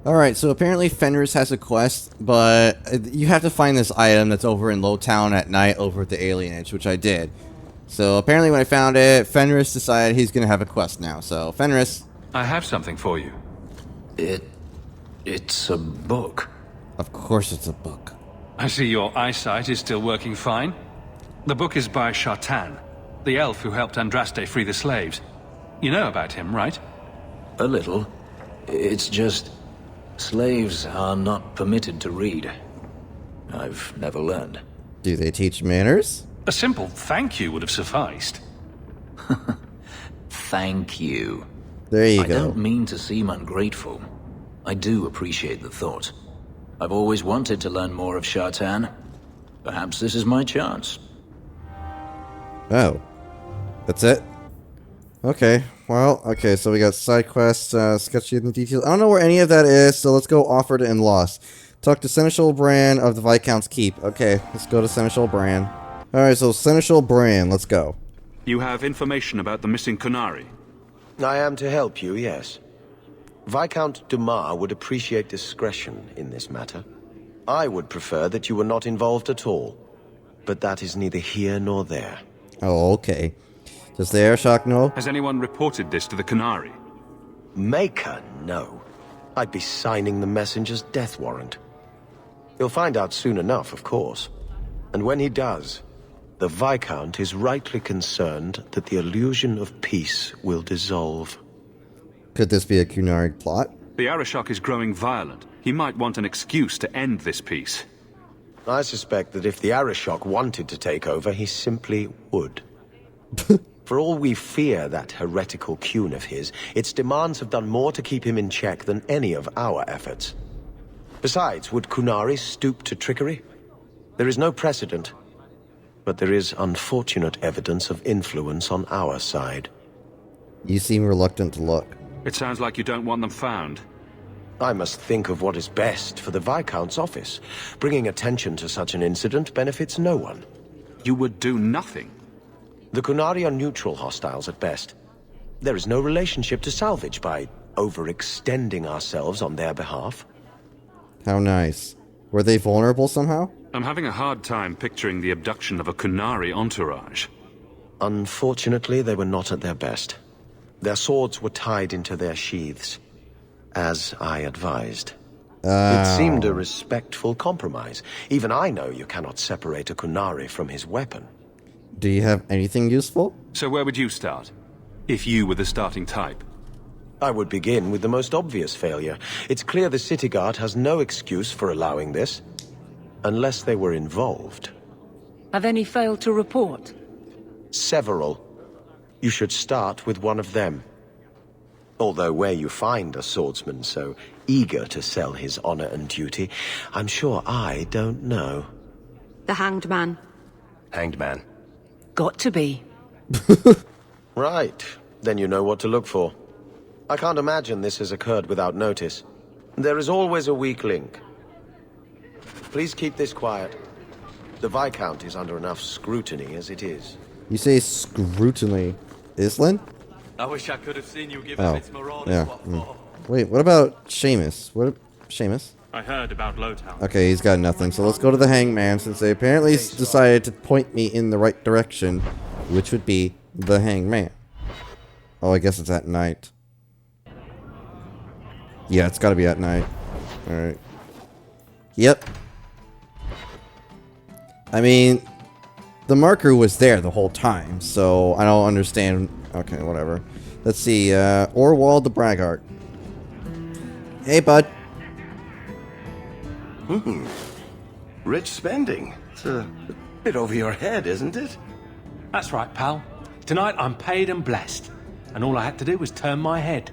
Alright, so apparently Fenris has a quest, but you have to find this item that's over in Lowtown at night over at the Alienage, which I did. So apparently when I found it, Fenris decided he's gonna have a quest now. So, Fenris. I have something for you. It's a book. Of course it's a book. I see your eyesight is still working fine. The book is by Sharlan, the elf who helped Andraste free the slaves. You know about him, right? A little. It's just... slaves are not permitted to read. I've never learned. Do they teach manners? A simple thank you would have sufficed. Thank you. There you I go. don't mean to seem ungrateful. I do appreciate the thought. I've always wanted to learn more of Sharlan. Perhaps this is my chance. Oh. That's it? Okay. Well, okay, so we got side quests, sketchy in the details. I don't know where any of that is, so let's go offered and lost. Talk to Seneschal Bran of the Viscount's Keep. Okay, let's go to Seneschal Bran. Alright, so Seneschal Bran, let's go. You have information about the missing Qunari. I am to help you, yes. Viscount Dumar would appreciate discretion in this matter. I would prefer that you were not involved at all. But that is neither here nor there. Oh, okay. Does the Airshok know? Has anyone reported this to the Qunari? Maker, no. I'd be signing the messenger's death warrant. He'll find out soon enough, of course. And when he does, the Viscount is rightly concerned that the illusion of peace will dissolve. Could this be a Qunari plot? The Arishok is growing violent. He might want an excuse to end this peace. I suspect that if the Arishok wanted to take over, he simply would. For all we fear that heretical Qun of his, its demands have done more to keep him in check than any of our efforts. Besides, would Qunari stoop to trickery? There is no precedent, but there is unfortunate evidence of influence on our side. You seem reluctant to look. It sounds like you don't want them found. I must think of what is best for the Viscount's office. Bringing attention to such an incident benefits no one. You would do nothing. The Qunari are neutral hostiles at best. There is no relationship to salvage by overextending ourselves on their behalf. How nice. Were they vulnerable somehow? I'm having a hard time picturing the abduction of a Qunari entourage. Unfortunately, they were not at their best. Their swords were tied into their sheaths, as I advised. It seemed a respectful compromise. Even I know you cannot separate a Qunari from his weapon. Do you have anything useful? So where would you start? If you were the starting type? I would begin with the most obvious failure. It's clear the city guard has no excuse for allowing this, unless they were involved. Have any failed to report? Several. You should start with one of them. Although where you find a swordsman so eager to sell his honor and duty, I'm sure I don't know. The Hanged Man. Hanged Man. Got to be. Right. Then you know what to look for. I can't imagine this has occurred without notice. There is always a weak link. Please keep this quiet. The Viscount is under enough scrutiny as it is. You say scrutiny. Islin? I wish I could have seen you give Oh, him its marauders yeah. what for. Wait, what about Seamus? Seamus? I heard about Lowtown. Okay, he's got nothing. So let's go to the Hangman, since they apparently decided to point me in the right direction, which would be the Hangman. Oh, I guess it's at night. Yeah, it's gotta be at night. Alright. Yep. I mean, the marker was there the whole time, so I don't understand. Okay, whatever. Let's see, Orwald the Braggart. Hey, bud. Rich spending. It's a bit over your head, isn't it? That's right, pal. Tonight I'm paid and blessed. And all I had to do was turn my head.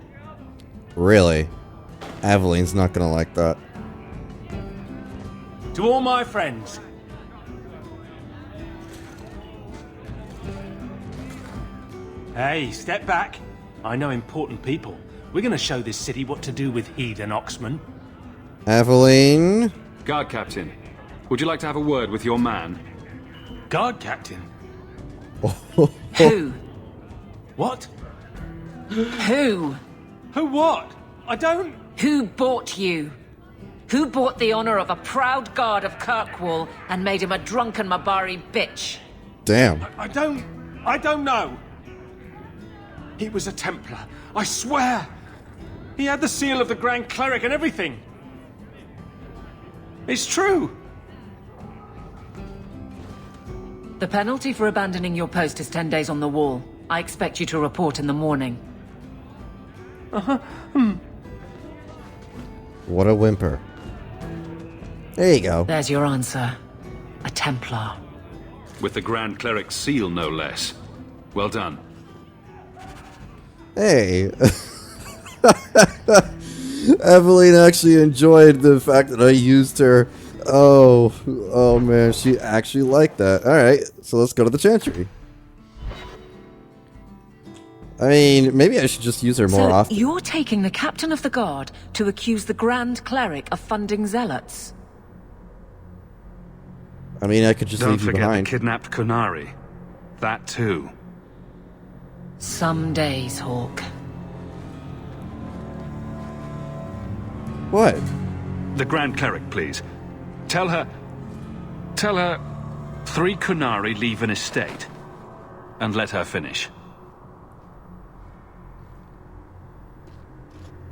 Really? Aveline's not gonna like that. To all my friends. Hey, step back. I know important people. We're gonna show this city what to do with heathen oxmen. Aveline? Guard captain, would you like to have a word with your man? Guard captain. Who? What? Who? Who what? I don't... Who bought you? Who bought the honor of a proud guard of Kirkwall and made him a drunken Mabari bitch? Damn. I don't know. He was a Templar, I swear. He had the seal of the Grand Cleric and everything. It's true. The penalty for abandoning your post is 10 days on the wall. I expect you to report in the morning. What a whimper. There you go. There's your answer. A Templar. With the Grand Cleric's seal, no less. Well done. Hey. Evelyn actually enjoyed the fact that I used her. Oh man, she actually liked that. Alright, so let's go to the Chantry. I mean, maybe I should just use her more often. You're taking the Captain of the Guard to accuse the Grand Cleric of funding zealots? I mean, I could just Don't leave you forget behind. the kidnapped Qunari. That too. Some days, Hawk. What? The Grand Cleric, please. Tell her 3 Qunari leave an estate. And let her finish.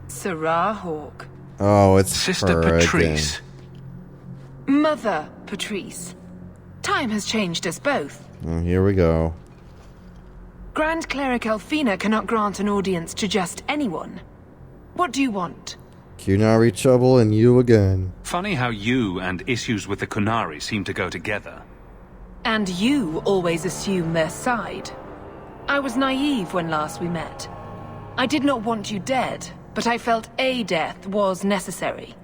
Sarah Hawk. Oh, it's Sister her Petrice. Mother Petrice. Time has changed us both. Again. Oh, here we go. Grand Cleric Elfina cannot grant an audience to just anyone. What do you want? Qunari trouble and you again. Funny how you and issues with the Qunari seem to go together. And you always assume their side. I was naive when last we met. I did not want you dead, but I felt a death was necessary.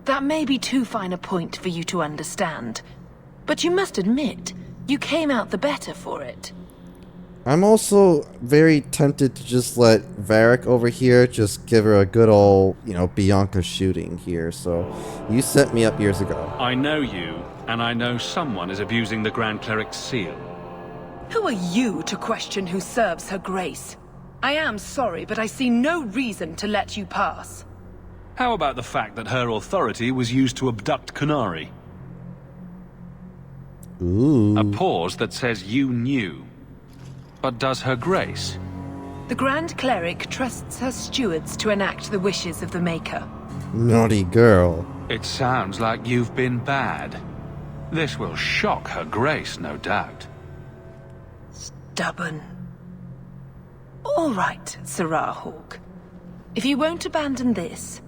That may be too fine a point for you to understand. But you must admit, you came out the better for it. I'm also very tempted to just let Varric over here just give her a good old, Bianca shooting here. So, you set me up years ago. I know you, and I know someone is abusing the Grand Cleric's seal. Who are you to question who serves her grace? I am sorry, but I see no reason to let you pass. How about the fact that her authority was used to abduct Qunari? Ooh. A pause that says you knew. But does her grace? The Grand Cleric trusts her stewards to enact the wishes of the Maker. Naughty girl. It sounds like you've been bad. This will shock her grace, no doubt. Stubborn. All right, Sarah Hawk. If you won't abandon this,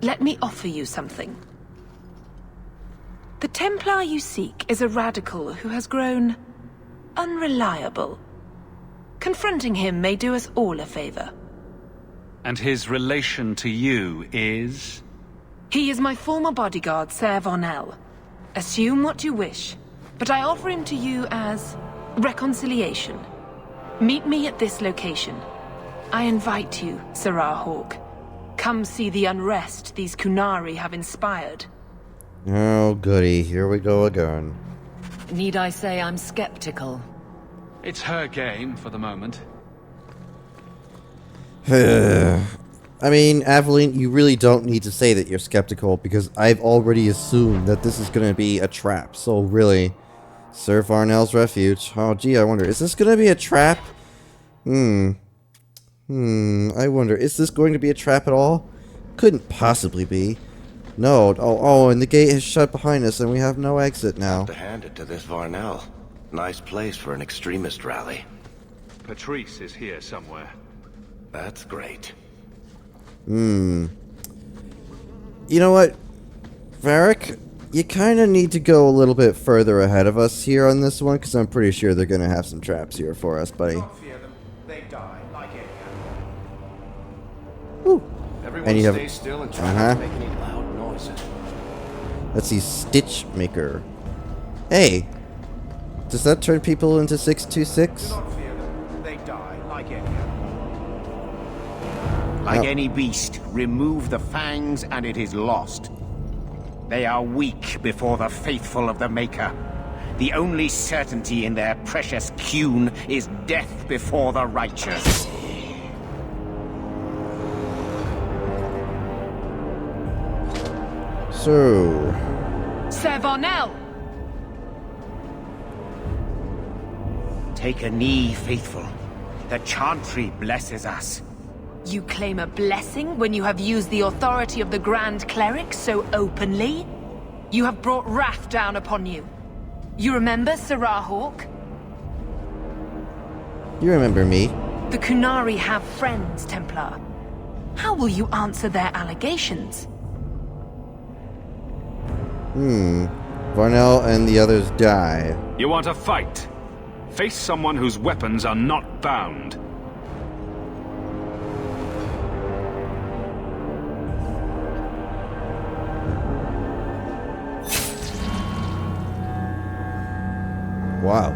let me offer you something. The Templar you seek is a radical who has grown unreliable. Confronting him may do us all a favor. And his relation to you is? He is my former bodyguard, Ser Vonel. Assume what you wish, but I offer him to you as reconciliation. Meet me at this location. I invite you, Sarah Hawk. Come see the unrest these Qunari have inspired. Oh, goody. Here we go again. Need I say I'm skeptical? It's her game for the moment. I mean, Aveline, you really don't need to say that you're skeptical because I've already assumed that this is going to be a trap. So really, Sir Varnell's refuge. Oh, gee, I wonder, is this going to be a trap? I wonder, is this going to be a trap at all? Couldn't possibly be. No, oh, and the gate is shut behind us and we have no exit now. Have to hand it to this Varnell. Nice place for an extremist rally. Petrice is here somewhere. That's great. You know what, Varric? You kind of need to go a little bit further ahead of us here on this one, because I'm pretty sure they're going to have some traps here for us, buddy. Don't fear them. They die like any Ooh. Everyone And you have- stay still and try not to make any loud noises. Let's see, Stitch Maker. Hey, does that turn people into 626? Don't fear them. They die like any Like Yep. any beast, remove the fangs and it is lost. They are weak before the faithful of the Maker. The only certainty in their precious Qun is death before the righteous. So... Sir Varnell! Take a knee, faithful. The Chantry blesses us. You claim a blessing when you have used the authority of the Grand Cleric so openly? You have brought wrath down upon you. You remember Sirrah Hawk? You remember me. The Qunari have friends, Templar. How will you answer their allegations? Varnell and the others die. You want a fight? Face someone whose weapons are not bound. Wow.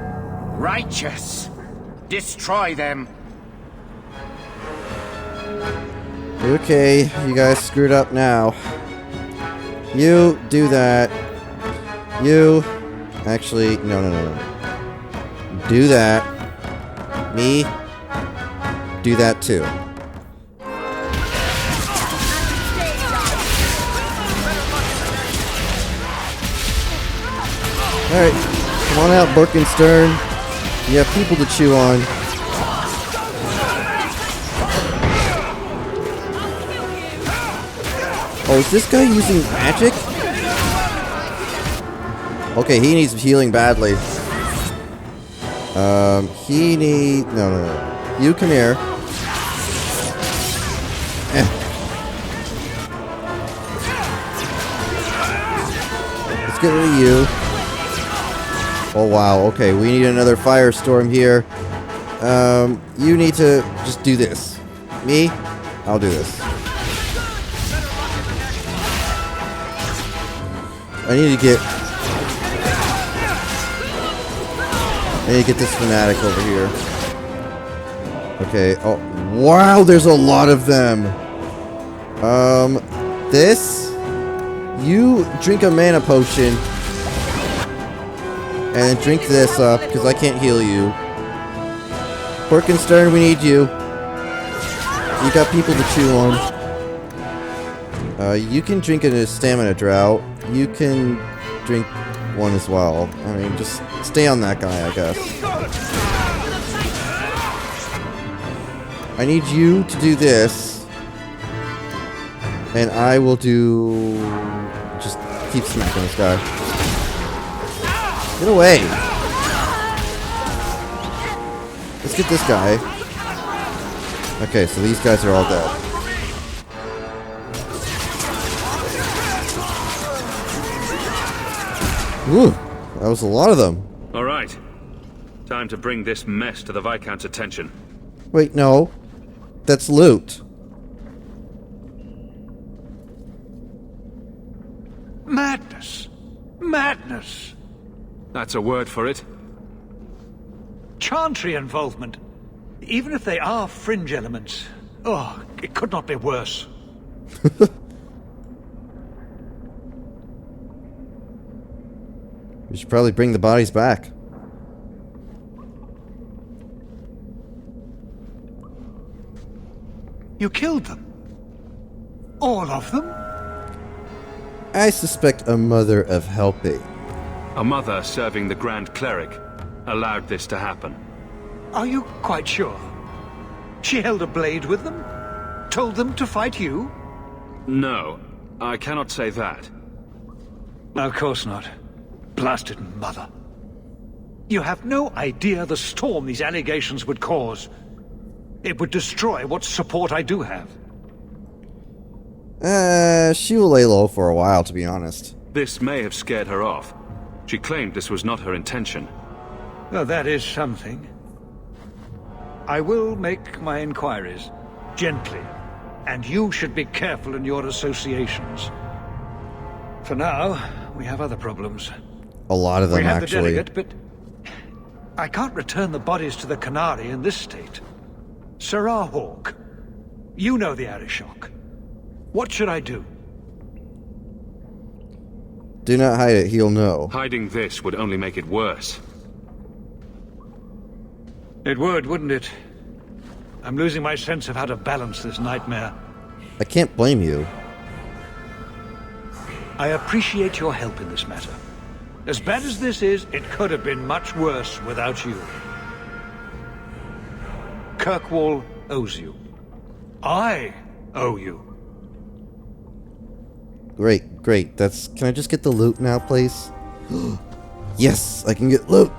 Righteous! Destroy them! Okay, you guys screwed up now. You do that. You... Actually, no. Do that. Me. Do that too. Alright, come on out, Borkenstern. You have people to chew on. Oh, is this guy using magic? Okay, he needs healing badly. He need... No. You come here. Let's get rid of you. Oh, wow. Okay, we need another firestorm here. You need to just do this. Me? I'll do this. I need to get this fanatic over here. Okay. Oh, wow, there's a lot of them. This. You drink a mana potion. And then drink this up, because I can't heal you. Borkenstern, we need you. You got people to chew on. You can drink a stamina drought. You can drink one as well. I mean, just stay on that guy, I guess. I need you to do this. And I will do... Just keep smacking this guy. Get away! Let's get this guy. Okay, so these guys are all dead. Ooh, that was a lot of them. All right. Time to bring this mess to the Viscount's attention. Wait, no. That's loot. Madness! Madness! That's a word for it. Chantry involvement. Even if they are fringe elements. Oh, it could not be worse. We should probably bring the bodies back. You killed them? All of them? I suspect a mother of helping. A mother serving the Grand Cleric allowed this to happen. Are you quite sure? She held a blade with them? Told them to fight you? No, I cannot say that. Of course not. Blasted mother. You have no idea the storm these allegations would cause. It would destroy what support I do have. She will lay low for a while, to be honest. This may have scared her off. She claimed this was not her intention. Well, that is something. I will make my inquiries. Gently. And you should be careful in your associations. For now, we have other problems. A lot of them, we have actually. The delegate, but I can't return the bodies to the Qunari in this state. Sirrah Hawk, you know the Arishok. What should I do? Do not hide it, he'll know. Hiding this would only make it worse. It would, wouldn't it? I'm losing my sense of how to balance this nightmare. I can't blame you. I appreciate your help in this matter. As bad as this is, it could have been much worse without you. Kirkwall owes you. I owe you. Great, great. Can I just get the loot now, please? Yes, I can get loot.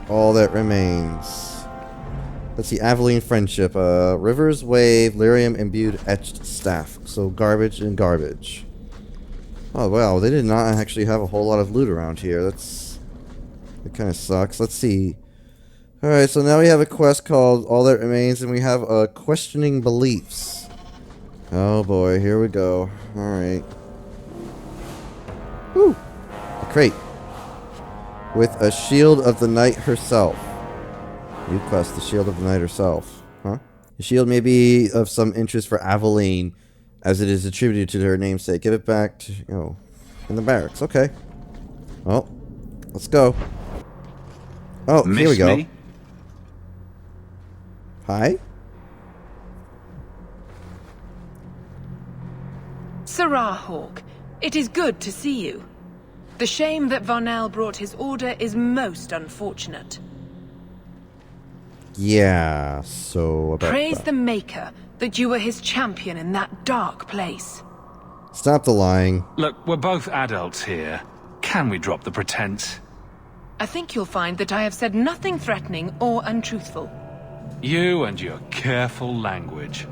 All that remains. Let's see, Aveline Friendship. River's Wave, Lyrium Imbued Etched Staff. So garbage and garbage. Oh, wow, they did not actually have a whole lot of loot around here. That kind of sucks. Let's see. Alright, so now we have a quest called All That Remains, and we have Questioning Beliefs. Oh boy, here we go. Alright. Woo! A crate. With a Shield of the Night herself. New quest, the Shield of the Night herself. Huh? The shield may be of some interest for Aveline, as it is attributed to her namesake. Give it back to, in the barracks. Okay. Well, let's go. Oh, here we go. Me? Hi? Sirrah Hawk, it is good to see you. The shame that Varnell brought his order is most unfortunate. Yeah, so about Praise that. the Maker that you were his champion in that dark place. Stop the lying. Look, we're both adults here. Can we drop the pretense? I think you'll find that I have said nothing threatening or untruthful. You and your careful language.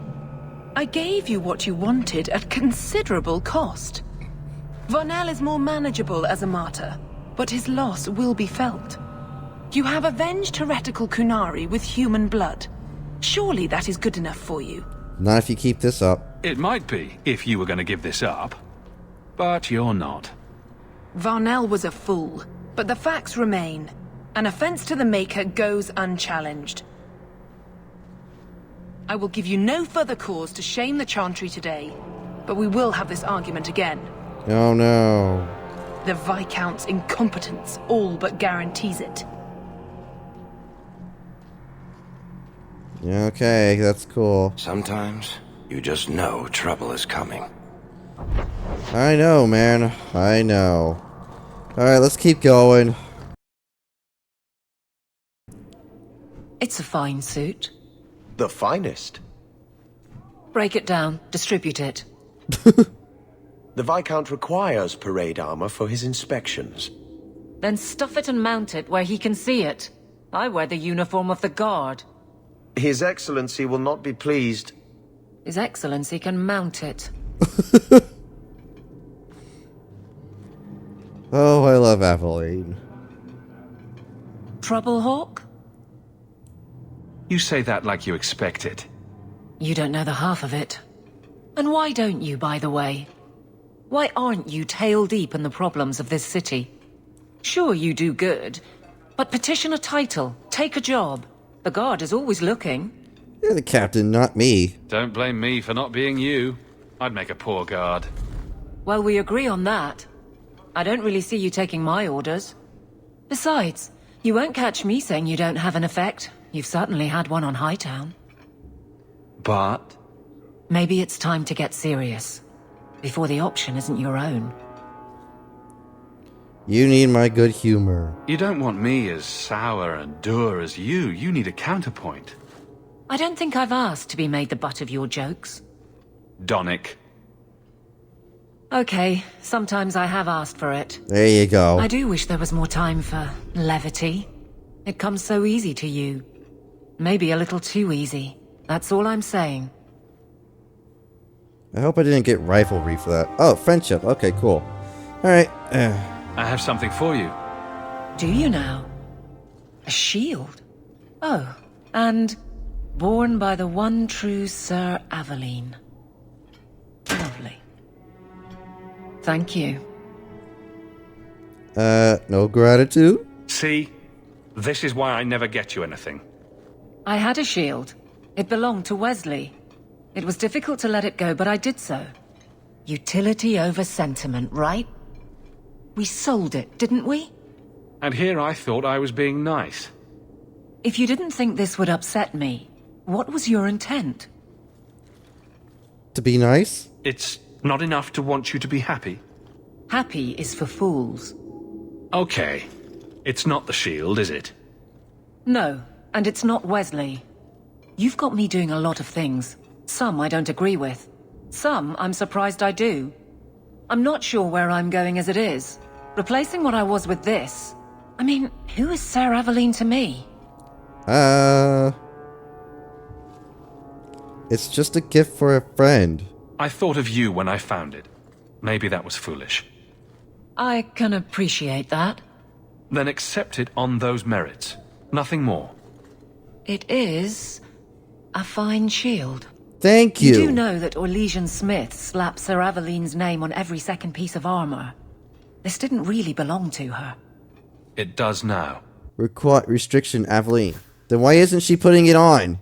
I gave you what you wanted at considerable cost. Varnell is more manageable as a martyr, but his loss will be felt. You have avenged heretical Qunari with human blood. Surely that is good enough for you. Not if you keep this up. It might be, if you were going to give this up. But you're not. Varnell was a fool, but the facts remain. An offense to the Maker goes unchallenged. I will give you no further cause to shame the Chantry today, but we will have this argument again. Oh no. The Viscount's incompetence all but guarantees it. Yeah, okay, that's cool. Sometimes you just know trouble is coming. I know, man. I know. Alright, let's keep going. It's a fine suit. The finest. Break it down, distribute it. The Viscount requires parade armor for his inspections. Then stuff it and mount it where he can see it. I wear the uniform of the Guard. His Excellency will not be pleased. His Excellency can mount it. Oh, I love Aveline. Trouble, Hawk? You say that like you expect it. You don't know the half of it. And why don't you, by the way? Why aren't you tail deep in the problems of this city? Sure, you do good, but petition a title, take a job. The Guard is always looking. You're the captain, not me. Don't blame me for not being you. I'd make a poor guard. Well, we agree on that. I don't really see you taking my orders. Besides, you won't catch me saying you don't have an effect. You've certainly had one on Hightown. But? Maybe it's time to get serious. Before the option isn't your own. You need my good humor. You don't want me as sour and dour as you. You need a counterpoint. I don't think I've asked to be made the butt of your jokes. Donick. Okay, sometimes I have asked for it. There you go. I do wish there was more time for levity. It comes so easy to you. Maybe a little too easy. That's all I'm saying. I hope I didn't get rivalry for that. Oh, friendship. Okay, cool. Alright. I have something for you. Do you now? A shield? Oh, and born by the one true Sir Aveline. Lovely. Thank you. No gratitude? See? This is why I never get you anything. I had a shield. It belonged to Wesley. It was difficult to let it go, but I did so. Utility over sentiment, right? We sold it, didn't we? And here I thought I was being nice. If you didn't think this would upset me, what was your intent? To be nice? It's not enough to want you to be happy. Happy is for fools. Okay. It's not the shield, is it? No, and it's not Wesley. You've got me doing a lot of things. Some I don't agree with. Some I'm surprised I do. I'm not sure where I'm going as it is. Replacing what I was with this... I mean, who is Sir Aveline to me? It's just a gift for a friend. I thought of you when I found it. Maybe that was foolish. I can appreciate that. Then accept it on those merits. Nothing more. It is... a fine shield. Thank you. You do know that Orlesian Smith slapped Sir Aveline's name on every second piece of armor. This didn't really belong to her. It does now. Restriction Aveline. Then why isn't she putting it on?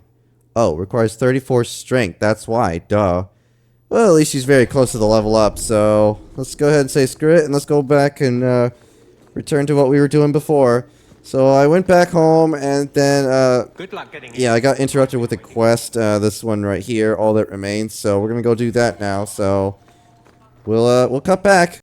Oh, requires 34 strength. That's why. Duh. Well, at least she's very close to the level up, so let's go ahead and say screw it, and let's go back and return to what we were doing before. So I went back home, and then, Good luck getting yeah, I got interrupted with a quest, this one right here, All That Remains, so we're gonna go do that now, so we'll cut back.